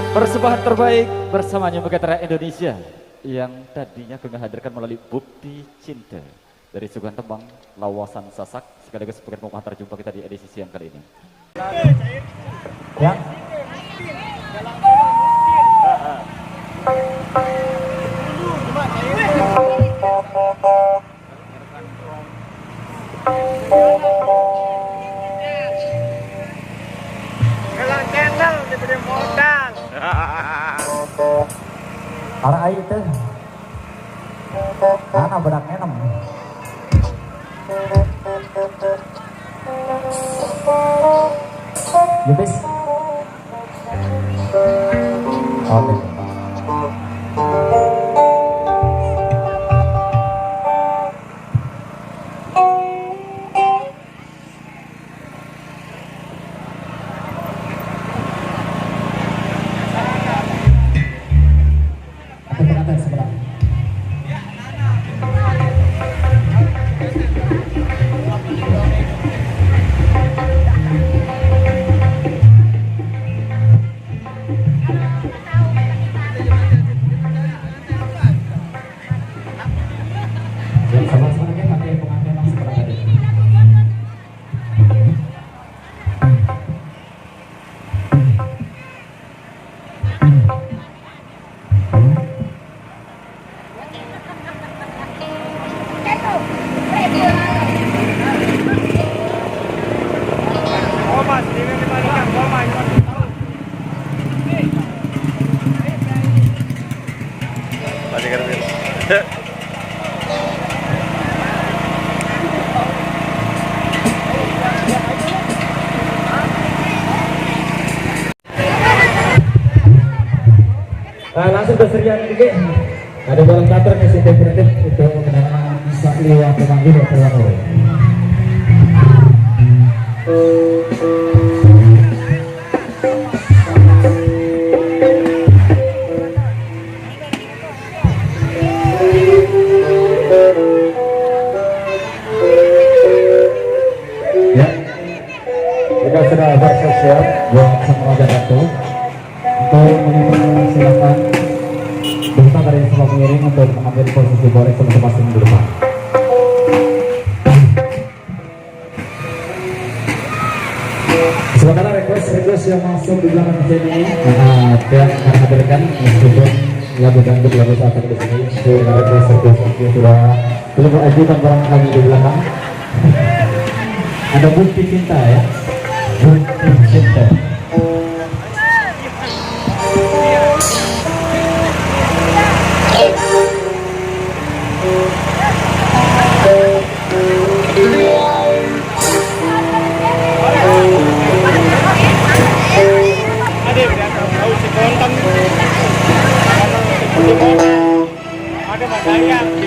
Persembahan terbaik bersama Megatera Indonesia yang tadinya kami hadirkan melalui Bukti Cinta dari Suguhan Tembang Lawasan Sasak, sekaligus sebagai pengantar jumpa kita di edisi siang kali ini. Ya. Kelang channel diberi modal. Arah air teh, karena bedak enem. Yubis. Oke. Langsung berserian ini ada bola catur yang sistem untuk mengenai bisa lihat pemanggil atau sudah bersiap buat semua jatuh. Untuk silakan berita dari semua pengiring untuk mengambil posisi borek masing-masing di depan. Sementara request yang masuk di belakang sini, yang akan hadirkan meskipun lagu dangdut lagu saat di sini, dengan request yang sudah belum ajukan barangkali di belakang. Ada bukti cinta ya, bukti cinta. Ada udah tahu si konten. Ada Mas Ayang.